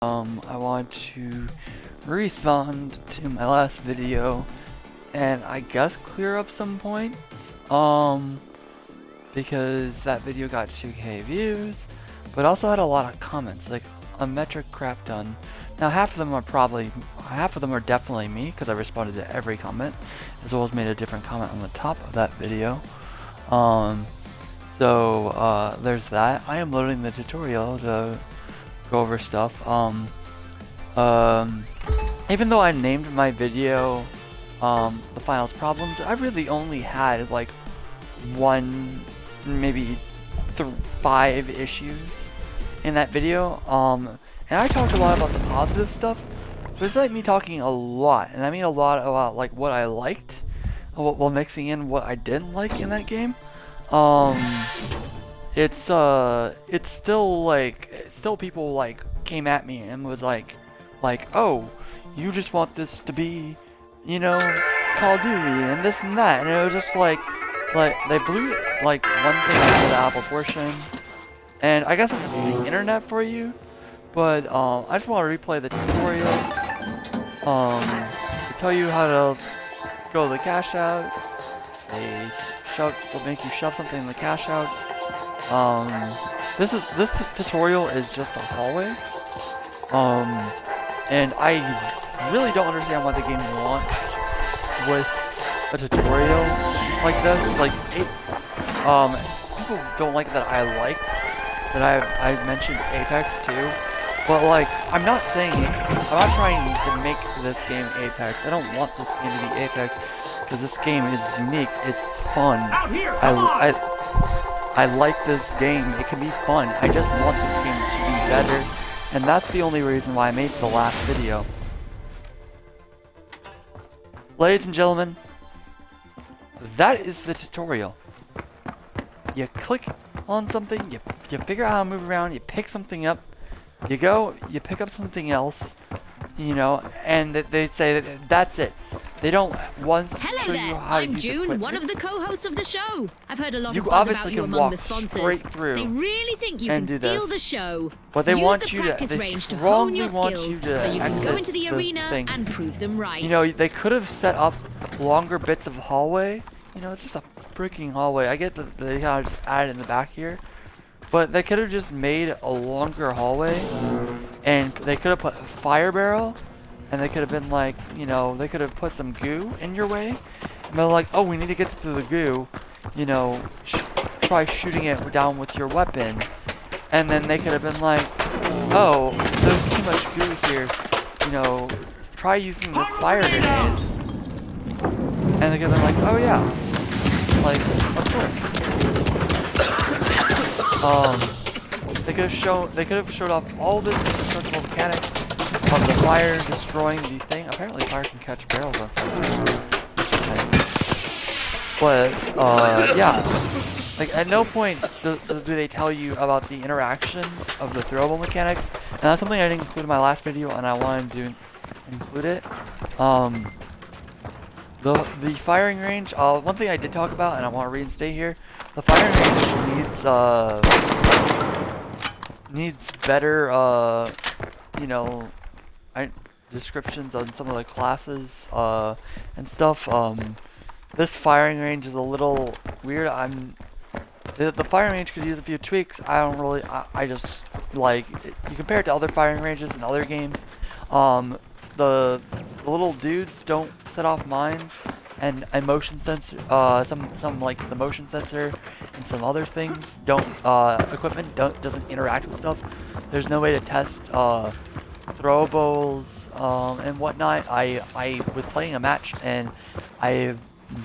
I want to respond to my last video and I guess clear up some points, because that video got 2K views, but also had a lot of comments, like a metric crap ton. Now half of them are definitely me, because I responded to every comment, as well as made a different comment on the top of that video. There's that. I am loading the tutorial to go over stuff. Even though I named my video the finals problems, I really only had like one, maybe 5 issues in that video. And I talked a lot about the positive stuff, but it's like me talking a lot, and I mean a lot about like what I liked, while mixing in what I didn't like in that game. It's still people like came at me and was like, oh, you just want this to be, you know, Call of Duty and this and that, and it was just like they blew like one thing out of proportion. And I guess this is the internet for you, but I just want to replay the tutorial. To tell you how to go to the cash out. They'll make you shove something in the cash out. This tutorial is just a hallway. And I really don't understand why the game launched with a tutorial like this. Like, people don't like that I liked that I mentioned Apex too. But like, I'm not trying to make this game Apex. I don't want this game to be Apex, because this game is unique. It's fun. I like this game. It can be fun. I just want this game to be better, and that's the only reason why I made the last video. Ladies and gentlemen, that is the tutorial. You click on something, you figure out how to move around, you pick something up, you go, you pick up something else, you know, and they say that's it. They don't once show you how to use equipment. I'm June, one of the co-hosts of the show. I've heard a lot of You buzz obviously about you can among walk the sponsors. straight through They really think you and can do steal this. the show. But they Use want the you practice to, range to hone your want skills you to so you can go exit into the arena thing. and prove them right. You know, they could have set up longer bits of hallway. You know, it's just a freaking hallway. I get that they kind of just added in the back here, but they could have just made a longer hallway, and they could have put a fire barrel, and they could have been like, you know, they could have put some goo in your way, and they're like, oh, we need to get through the goo, you know, try shooting it down with your weapon. And then they could have been like, oh, there's too much goo here, you know, try using this fire grenade. And they could have been like, oh yeah, like, of course. They could have showed off all this instructional mechanics of the fire destroying the thing. Apparently fire can catch barrels on fire. But, yeah. Like, at no point do they tell you about the interactions of the throwable mechanics. And that's something I didn't include in my last video, and I wanted to include it. The firing range, one thing I did talk about, and I want to reinstate here, the firing range needs better, you know, descriptions on some of the classes, and stuff. This firing range is a little weird. The firing range could use a few tweaks. I just, like, you compare it to other firing ranges in other games, the little dudes don't set off mines, and motion sensor, some like the motion sensor and some other things equipment doesn't interact with stuff. There's no way to test throwables and whatnot. I was playing a match and I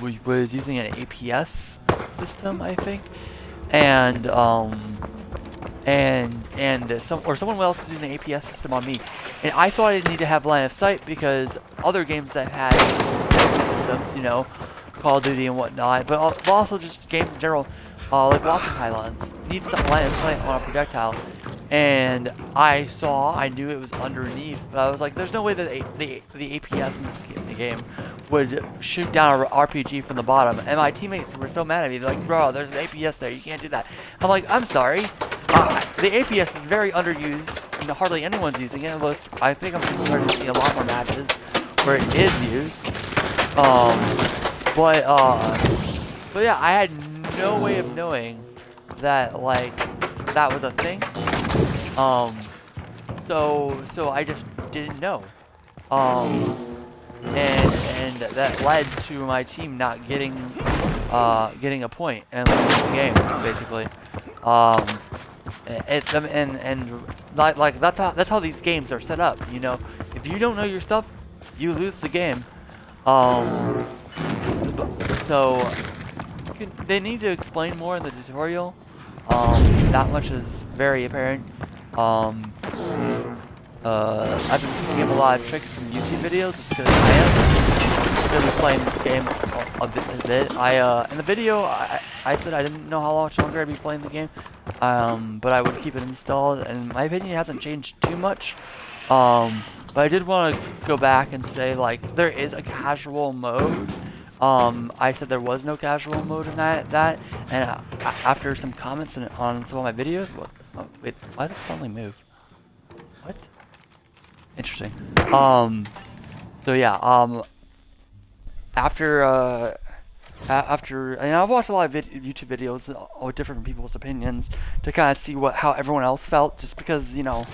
was using an APS system, I think, and someone else was using an APS system on me, and I thought I didn't need to have line of sight because other games that had systems, you know, Call of Duty and whatnot, but also just games in general, like Watson pylons, need some line of sight on a projectile. And I knew it was underneath, but I was like, there's no way that the APS in the game would shoot down an RPG from the bottom. And my teammates were so mad at me. They're like, bro, there's an APS there. You can't do that. I'm like, I'm sorry. the APS is very underused, and hardly anyone's using it. Although I think I'm starting to see a lot more matches where it is used. But yeah, I had no way of knowing that like that was a thing. So I just didn't know. And that led to my team not getting a point and losing the game basically. Like that's how these games are set up. You know, if you don't know your stuff, you lose the game. So they need to explain more in the tutorial. That much is very apparent. I've been picking up a lot of tricks from YouTube videos just because I am going to be playing this game a bit. In the video, I said I didn't know how much longer I'd be playing the game, but I would keep it installed, and my opinion hasn't changed too much. But I did want to go back and say, like, there is a casual mode. I said there was no casual mode in that, and after some comments on some of my videos, wait, why does it suddenly move? What? Interesting. So yeah, after, and I've watched a lot of YouTube videos with different people's opinions to kind of see how everyone else felt, just because, you know,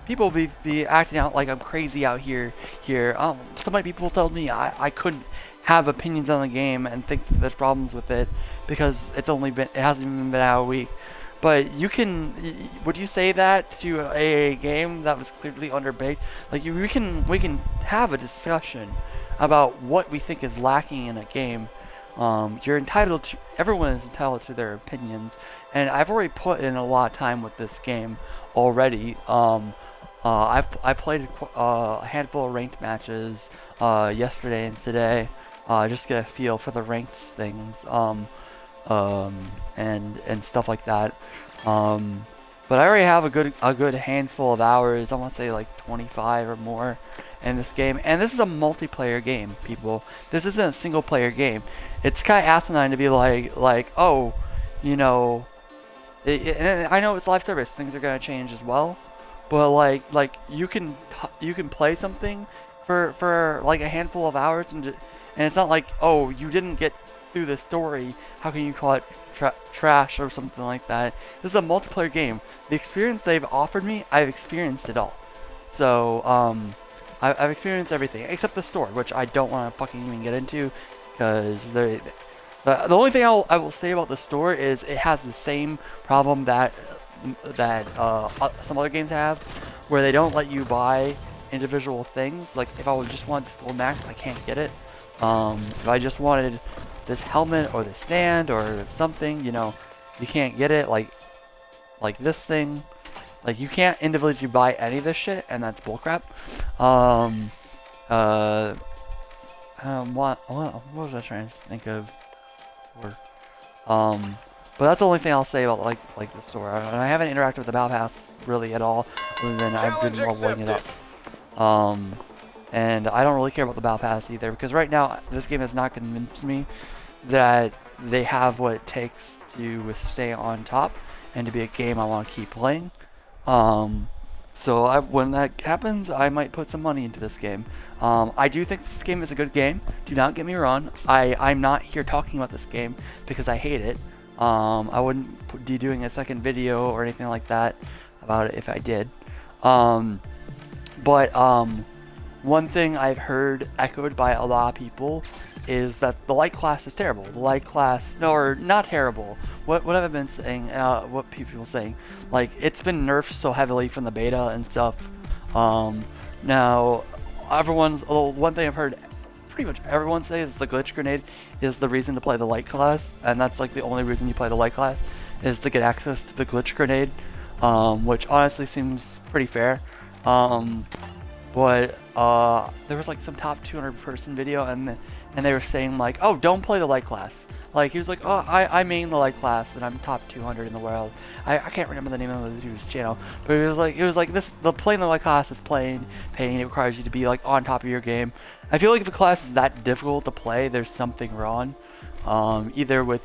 people be acting out like I'm crazy out here. So many people told me I couldn't have opinions on the game and think that there's problems with it because it hasn't even been out a week. But would you say that to a game that was clearly underbaked? Like, we can have a discussion about what we think is lacking in a game. Everyone is entitled to their opinions, and I've already put in a lot of time with this game already. I played a handful of ranked matches yesterday and today, just to get a feel for the ranked things. And stuff like that. But I already have a good handful of hours. I want to say like 25 or more in this game. And this is a multiplayer game, people. This isn't a single player game. It's kind of asinine to be like, oh, you know, and I know it's live service. Things are gonna change as well. But like you can play something for like a handful of hours and it's not like, oh, you didn't get through the story, how can you call it trash or something like that? This is a multiplayer game. The experience they've offered me, I've experienced it all. So I've experienced everything except the story, which I don't want to fucking even get into, because the only thing I will say about the store is it has the same problem that some other games have, where they don't let you buy individual things. Like, if I would just want this gold max, I can't get it. If I just wanted this helmet or this stand or something, you know, you can't get it. Like this thing, like, you can't individually buy any of this shit, and that's bullcrap. What was I trying to think of? But that's the only thing I'll say about like the store. And I haven't interacted with the Battle Pass really at all, other than I've been leveling it up. And I don't really care about the Battle Pass either, because right now this game has not convinced me that they have what it takes to stay on top and to be a game I want to keep playing. So when that happens, I might put some money into this game. I do think this game is a good game. Do not get me wrong. I'm not here talking about this game because I hate it. I wouldn't be doing a second video or anything like that about it if I did. But one thing I've heard echoed by a lot of people is that the light class is terrible. The light class, no, or not terrible. What have I been saying? What people are saying? Like, it's been nerfed so heavily from the beta and stuff. Now, one thing I've heard pretty much everyone say is the glitch grenade is the reason to play the light class, and that's like the only reason you play the light class is to get access to the glitch grenade, which honestly seems pretty fair. But there was like some top 200 person video, and they were saying like, oh, don't play the light class. Like, he was like, oh, I main the light class and I'm top 200 in the world. I can't remember the name of the dude's channel, but it was like the playing the light class is pain. It requires you to be like on top of your game. I feel like if a class is that difficult to play, there's something wrong. Either with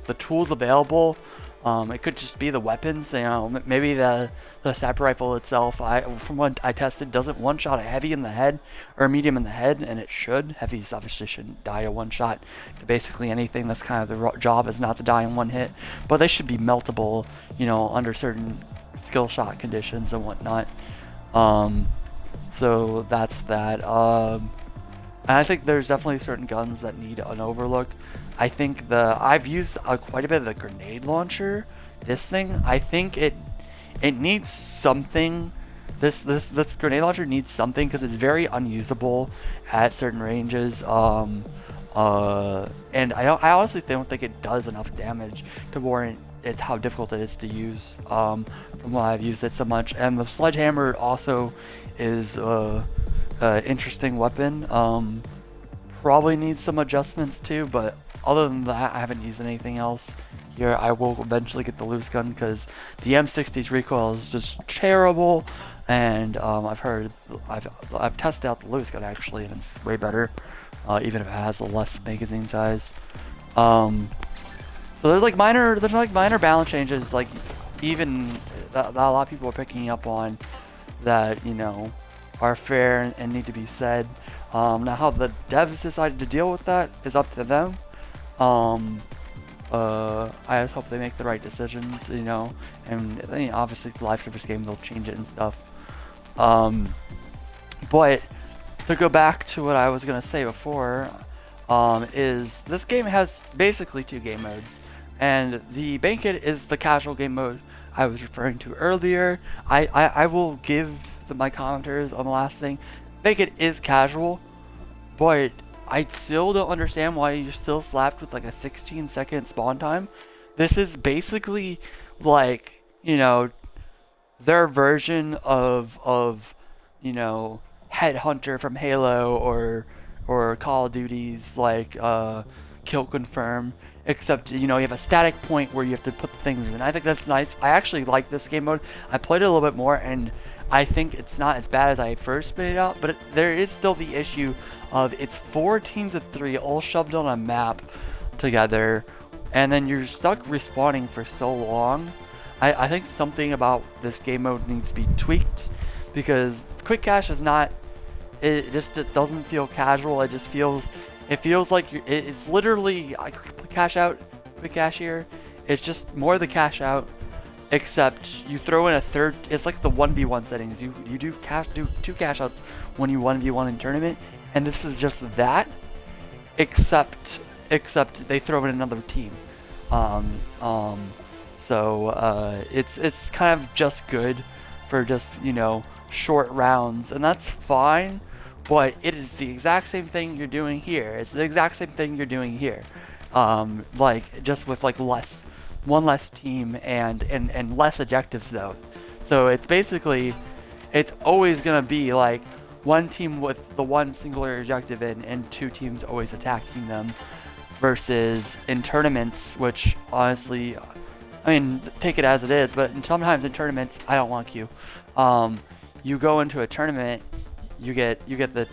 the tools available, It could just be the weapons, you know, maybe the sniper rifle itself, from what I tested, doesn't one-shot a heavy in the head, or a medium in the head, and it should. Heavies obviously shouldn't die a one-shot to basically anything. That's kind of the job, is not to die in one hit, but they should be meltable, you know, under certain skill shot conditions and whatnot. So that's that. And I think there's definitely certain guns that need an overlook. I think I've used quite a bit of the grenade launcher. This thing, I think it needs something. This grenade launcher needs something because it's very unusable at certain ranges. And I honestly don't think it does enough damage to warrant how difficult it is to use. From what I've used it so much, and the sledgehammer also is an interesting weapon. Probably needs some adjustments too, but other than that, I haven't used anything else here. I will eventually get the loose gun because the M60's recoil is just terrible, and I've tested out the loose gun actually, and it's way better, even if it has a less magazine size. So there's like minor balance changes, like even that a lot of people are picking up on, that, you know, are fair and need to be said. Now how the devs decided to deal with that is up to them. I just hope they make the right decisions, you know, and you know, obviously it's a live service game, they'll change it and stuff. But to go back to what I was gonna say before, is this game has basically 2 game modes, and the Banquet is the casual game mode I was referring to earlier. I will give my commenters on the last thing. Banquet is casual, but I still don't understand why you're still slapped with like a 16-second spawn time. This is basically like, you know, their version of you know, Headhunter from Halo or Call of Duty's like kill confirm, except, you know, you have a static point where you have to put the things in. I think that's nice. I actually like this game mode. I played it a little bit more, and I think it's not as bad as I first made it out, but there is still the issue of it's 4 teams of 3 all shoved on a map together, and then you're stuck respawning for so long. I think something about this game mode needs to be tweaked, because quick cash is not, it just doesn't feel casual. It feels like it's literally cash out, quick cash here. It's just more the cash out, except you throw in a third. It's like the 1v1 settings. You do 2 cash outs when you 1v1 in tournament, and this is just that, except they throw in another team. So it's kind of just good for just, you know, short rounds, and that's fine. But it is the exact same thing you're doing here. It's the exact same thing you're doing here, like just with like one less team and less objectives though. So it's basically, it's always gonna be like one team with the one singular objective and 2 teams always attacking them, versus in tournaments, which honestly, I mean, take it as it is, but sometimes in tournaments I don't want queue. You go into a tournament, you get the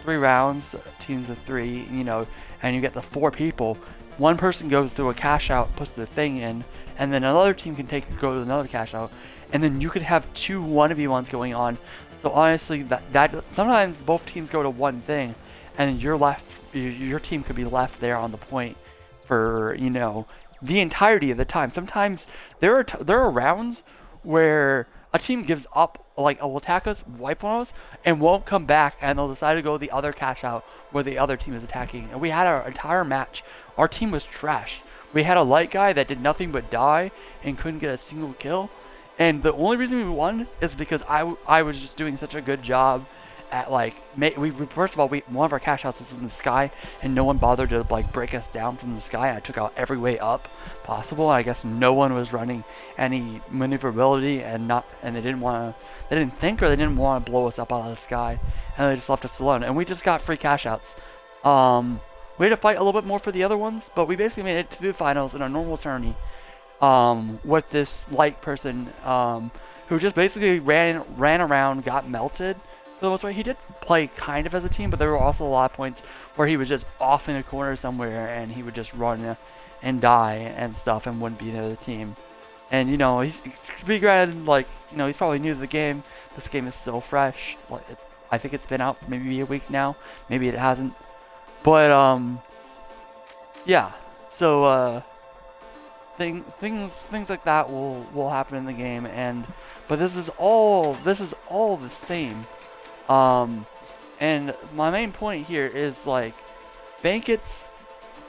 3 rounds, teams of 3, you know, and you get the 4 people. One person goes through a cash out, puts the thing in, and then another team can go to another cash out, and then you could have 2 1v1s going on. So honestly, that sometimes both teams go to one thing, and your team could be left there on the point for, you know, the entirety of the time. Sometimes there are rounds where a team gives up, like, will attack us, wipe on us, and won't come back, and they'll decide to go the other cash out where the other team is attacking. And we had our entire match. Our team was trash. We had a light guy that did nothing but die and couldn't get a single kill. And the only reason we won is because I was just doing such a good job at, like, first of all, one of our cash outs was in the sky, and no one bothered to, like, break us down from the sky. And I took out every way up possible. I guess no one was running any maneuverability, and they didn't think, or they didn't want to blow us up out of the sky, and they just left us alone. And we just got free cash outs. We had to fight a little bit more for the other ones, but we basically made it to the finals in a normal tourney, with this light person, who just basically ran around, got melted. For the most part, he did play kind of as a team, but there were also a lot of points where he was just off in a corner somewhere, and he would just run and die and stuff, and wouldn't be near the team. And you know, he's be granted, like, you know, he's probably new to the game. This game is still fresh. Like, I think it's been out maybe a week now. Maybe it hasn't. But yeah. So things like that will happen in the game, but this is all the same. And my main point here is, like, bank its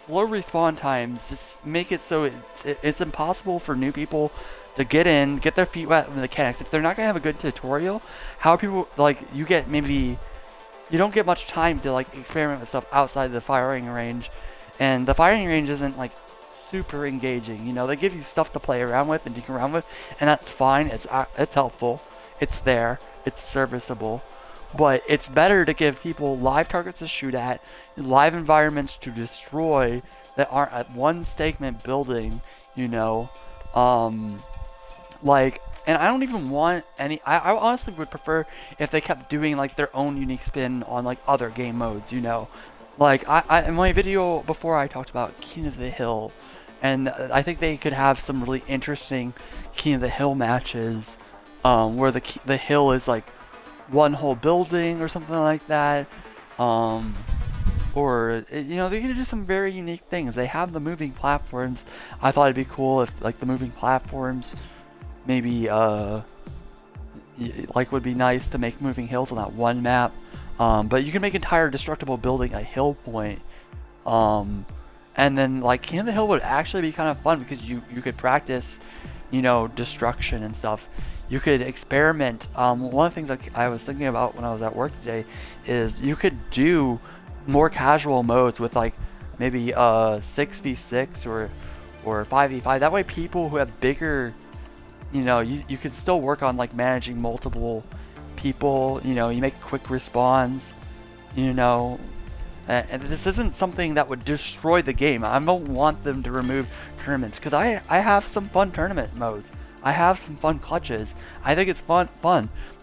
slow respawn times. Just make it so it's impossible for new people to get in, get their feet wet in the mechanics. If they're not gonna have a good tutorial, how are people, like, you don't get much time to, like, experiment with stuff outside the firing range, and the firing range isn't, like, super engaging. You know, they give you stuff to play around with and dig around with, and that's fine. It's helpful. It's there. It's serviceable. But it's better to give people live targets to shoot at, live environments to destroy that aren't at one statement building, you know. Like, and I don't even want any, I honestly would prefer if they kept doing, like, their own unique spin on, like, other game modes, you know. Like, in my video before, I talked about King of the Hill, and I think they could have some really interesting King of the Hill matches, where the hill is, like, one whole building or something like that. Or, you know, they could do some very unique things. They have the moving platforms. I thought it'd be cool if, like, the moving platforms maybe, like, would be nice to make moving hills on that one map. But you can make entire destructible building a hill point. And then, like, King of the Hill would actually be kind of fun because you could practice, you know, destruction and stuff. You could experiment. One of the things I was thinking about when I was at work today is you could do more casual modes with, like, maybe 6v6 or 5v5. That way people who have bigger, you know, you can still work on, like, managing multiple people. You know, you make quick respawns, you know. And this isn't something that would destroy the game. I don't want them to remove tournaments, because I have some fun tournament modes. I have some fun clutches. I think it's fun,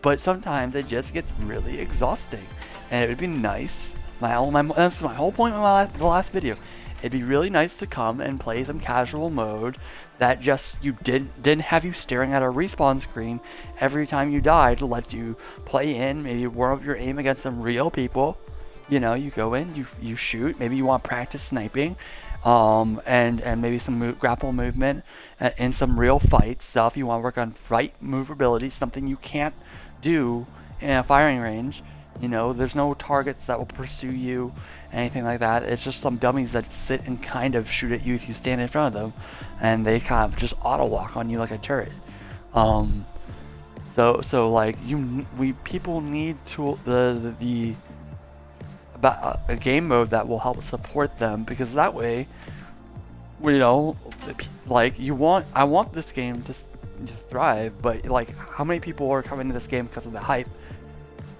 but sometimes it just gets really exhausting. And it would be nice. That's my whole point in the last video. It'd be really nice to come and play some casual mode that just didn't have you staring at a respawn screen every time you die, to let you play in, maybe warm up your aim against some real people. You know, you go in, you shoot. Maybe you want practice sniping, and maybe some grapple movement in some real fight stuff. You want to work on fight movability, something you can't do in a firing range. You know, there's no targets that will pursue you, anything like that. It's just some dummies that sit and kind of shoot at you if you stand in front of them, and they kind of just auto lock on you like a turret. So like people need a game mode that will help support them, because that way, you know, like, I want this game to thrive, but, like, how many people are coming to this game because of the hype?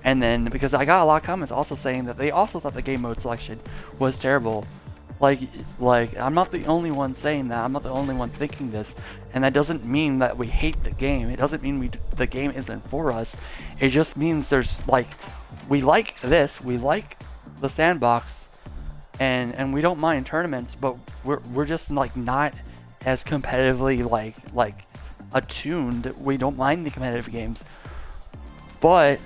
And then, because I got a lot of comments also saying that they also thought the game mode selection was terrible. Like I'm not the only one saying that. I'm not the only one thinking this, and that doesn't mean that we hate the game. It doesn't mean the game isn't for us. It just means there's, like, we like this, we like the sandbox, and we don't mind tournaments, but we're just, like, not as competitively like attuned. We don't mind the competitive games, but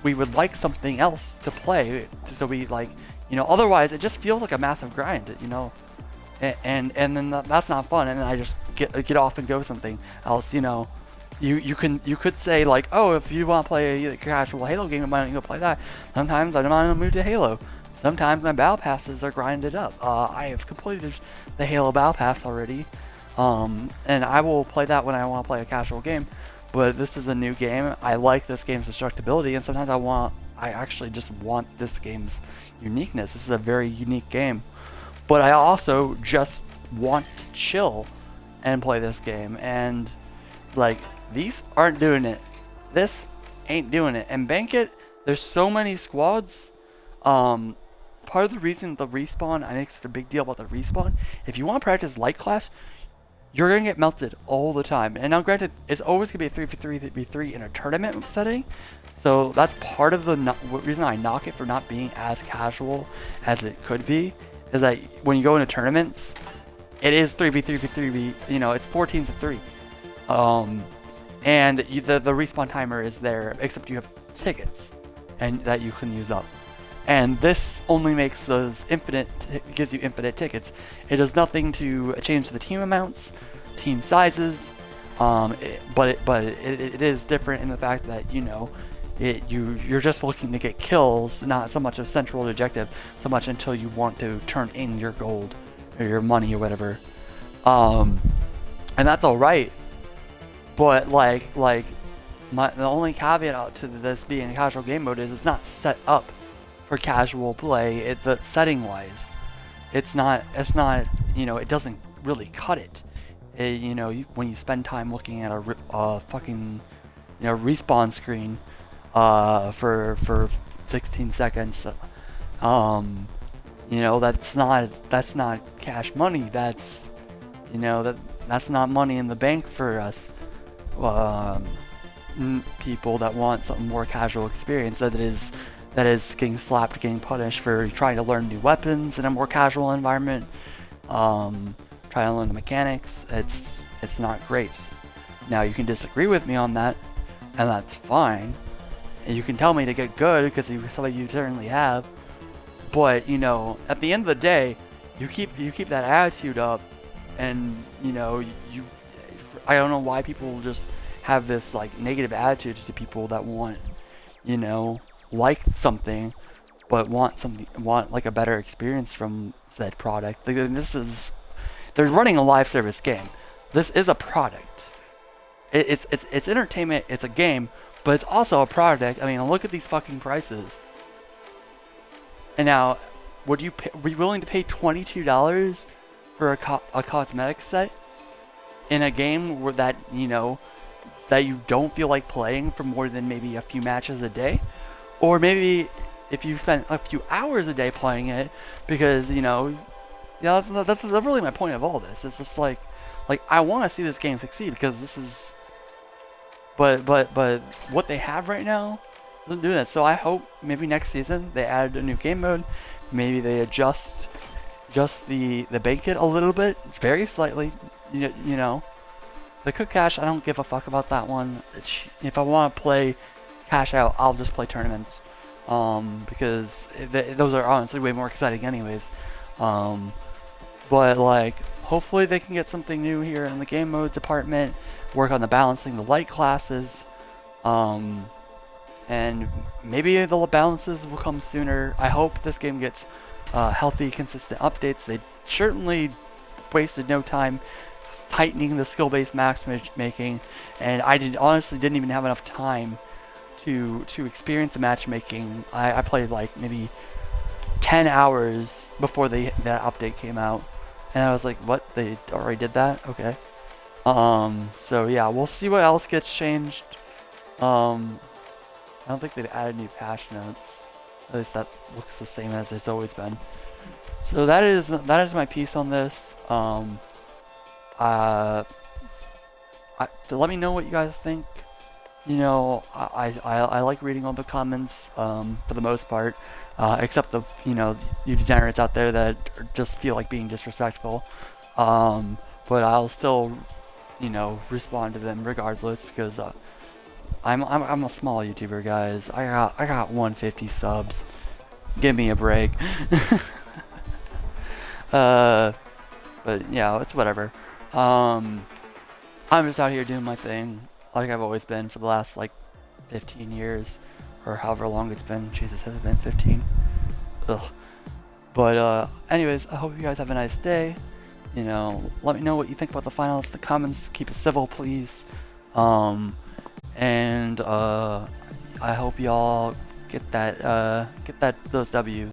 we would like something else to play, so we, like, you know, otherwise it just feels like a massive grind, you know, and then that's not fun, and then I just get off and go something else, you know. You could say, like, oh, if you want to play a casual Halo game, why don't you go play that? Sometimes I don't want to move to Halo. Sometimes my battle passes are grinded up. I have completed the Halo battle pass already, and I will play that when I want to play a casual game. But this is a new game. I like this game's destructibility, and sometimes I actually just want this game's uniqueness. This is a very unique game. But I also just want to chill and play this game, and, like, these aren't doing it. This ain't doing it. And bank it, there's so many squads. Part of the reason the respawn, I make such a big deal about the respawn, if you want to practice light class, you're going to get melted all the time. And now, granted, it's always going to be a 3v3 in a tournament setting. So that's part of the reason I knock it for not being as casual as it could be, is that when you go into tournaments, it is 3v3, you know, it's 14 to 3. And the respawn timer is there, except you have tickets and that you can use up. And this only makes those gives you infinite tickets. It does nothing to change the team amounts, team sizes, but it is different in the fact that, you know, you're just looking to get kills, not so much a central objective, so much until you want to turn in your gold or your money or whatever. And that's all right. But the only caveat to this being a casual game mode is it's not set up for casual play. The setting wise, it's not, you know, it doesn't really cut it. You know, when you spend time looking at a fucking, you know, respawn screen for 16 seconds, you know, that's not cash money. That's, you know, that's not money in the bank for us. People that want something more casual experience, that is getting slapped, getting punished for trying to learn new weapons in a more casual environment, trying to learn the mechanics. It's not great. Now you can disagree with me on that, and that's fine. And you can tell me to get good, because some of you certainly have. But, you know, at the end of the day, you keep that attitude up, and, you know, I don't know why people just have this like negative attitude to people that want, you know, like something, but want like a better experience from said product. They're running a live service game. This is a product. It's entertainment. It's a game, but it's also a product. I mean, look at these fucking prices. And now, were you willing to pay $22 for a cosmetic set in a game where that, you know, that you don't feel like playing for more than maybe a few matches a day? Or maybe if you spend a few hours a day playing it, because, you know, that's really my point of all this. It's just like I want to see this game succeed, because this is, but what they have right now doesn't do that. So I hope maybe next season they add a new game mode. Maybe they adjust the bank a little bit, very slightly. You know, the cook cash, I don't give a fuck about that one. If I want to play cash out, I'll just play tournaments, because those are honestly way more exciting anyways. But like, hopefully they can get something new here in the game mode department, work on the balancing the light classes, and maybe the balances will come sooner. I hope this game gets healthy, consistent updates. They certainly wasted no time tightening the skill-based matchmaking, and I honestly didn't even have enough time to experience the matchmaking. I played like maybe 10 hours before that update came out, and I was like, what, they already did that? Okay. So yeah, we'll see what else gets changed. I don't think they've added new patch notes. At least that looks the same as it's always been. So that is my piece on this. Let me know what you guys think. You know, I like reading all the comments for the most part, except the, you know, you degenerates out there that just feel like being disrespectful. But I'll still, you know, respond to them regardless, because I'm a small YouTuber, guys. I got 150 subs. Give me a break. But yeah, it's whatever. I'm just out here doing my thing, like I've always been for the last like 15 years, or however long it's been. Jesus, has it been 15? Ugh. But anyways, I hope you guys have a nice day. You know, let me know what you think about the finals in the comments. Keep it civil, please. And I hope y'all get those W's.